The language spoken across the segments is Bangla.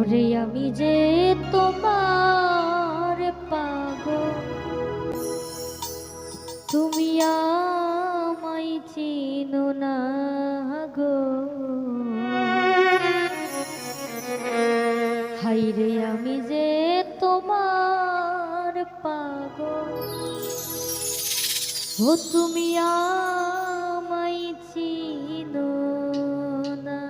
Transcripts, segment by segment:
ওরে আমি যে তোমার পাগল, তুমি আমায় চিনো না গো। হাইরে আমি যে তোমার পাগল, ও তুমি আমায় চিনো না।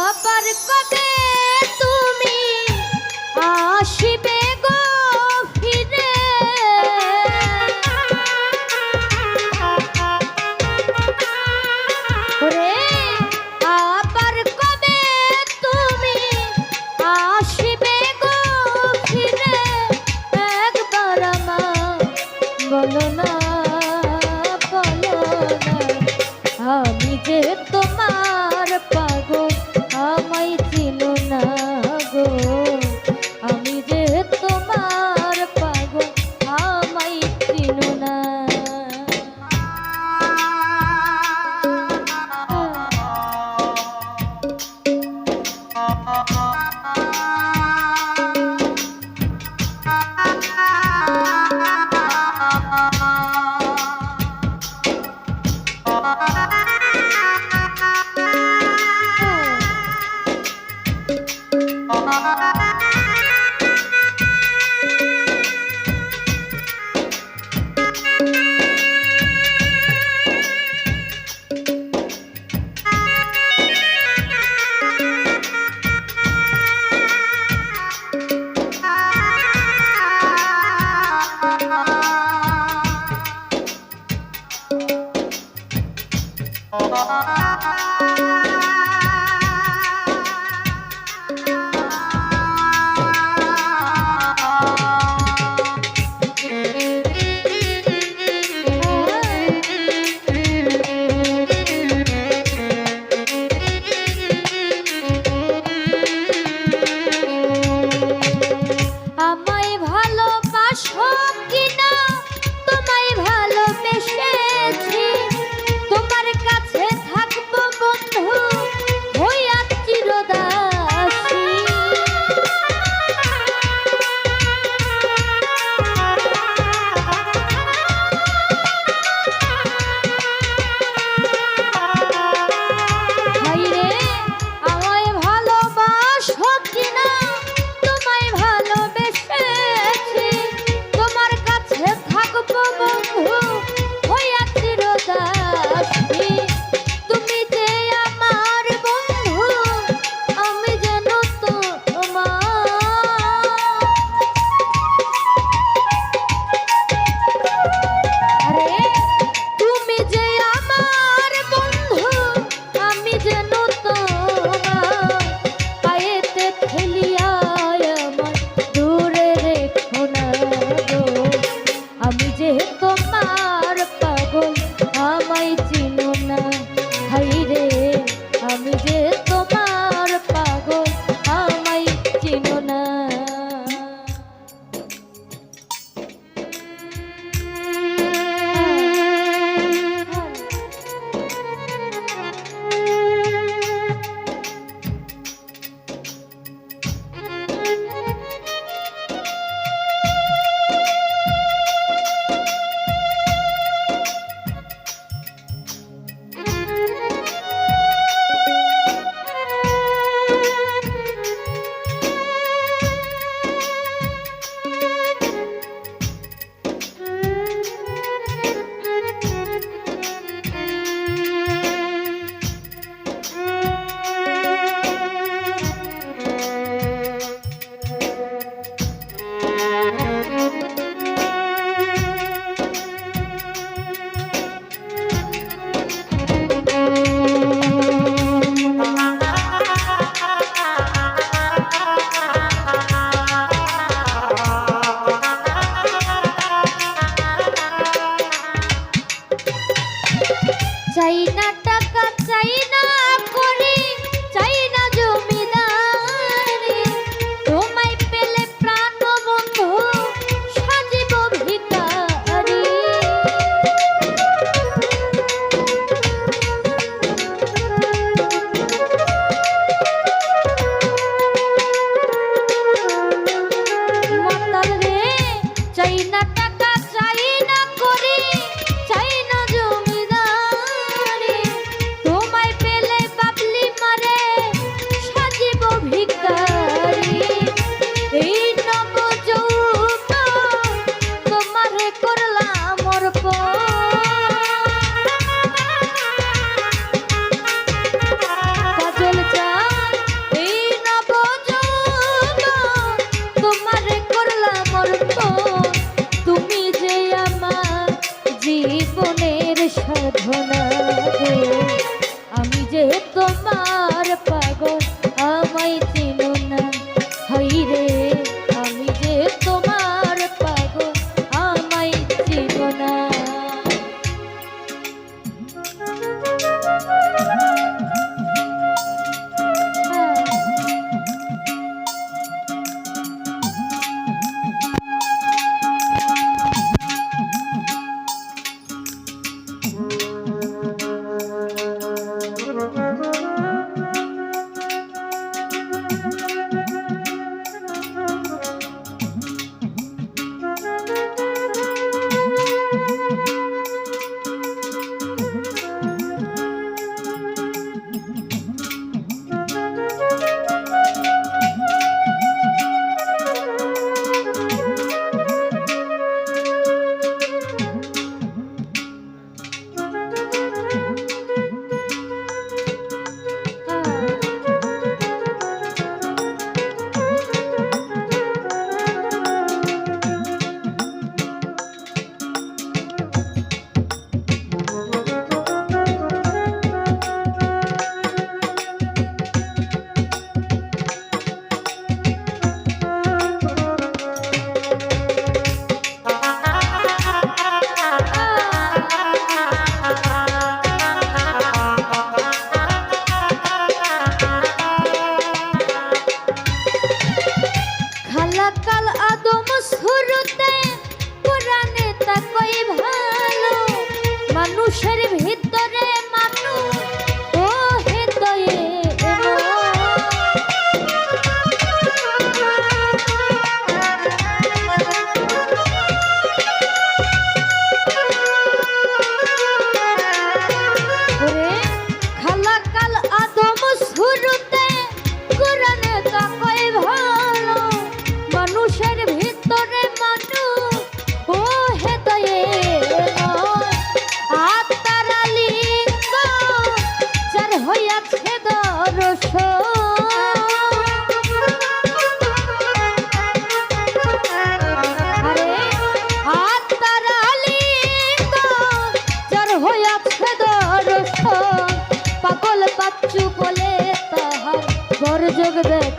আবার কবে তুমি আসিবে গো ফিরে, ওরে আবার কবে তুমি আসিবে গো ফিরে, একবার আমার বলো না, বলো না। আমি যে তোমার পাগল, আমায় চিনো না গো। আমি যে তোমার পাগল, আমায় চিনো না।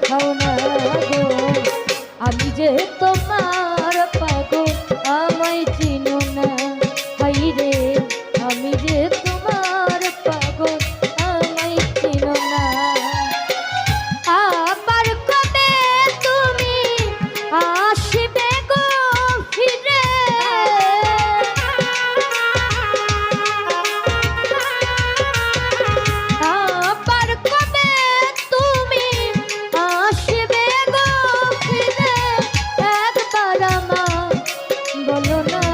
খাও না গো আমি যে তোমার পাগল আমায় চিনো না হাই রে আমি যে তোমার পাগল আমায় চিনো না আবার কবে তুমি আসবে গো ফিরে আবার কবে তুমি আসবে গো ফিরে একবার আমার বলো না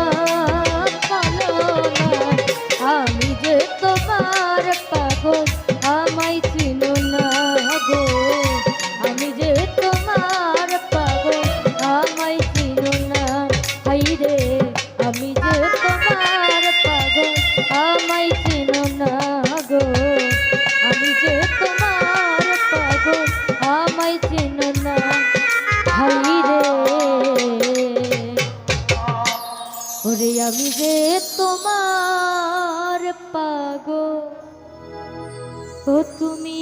আমি যে তোমার পাগল আমায় চিনো না গো আমি যে তোমার পাগল আমায় চিনো না হাই রে আমি যে তোমার পাগল আমায় চিনো না গো আমি যে তোমার পাগল আমায় চিনো না হাই রে ওরে আমি যে তোমার পাগল ও তুমি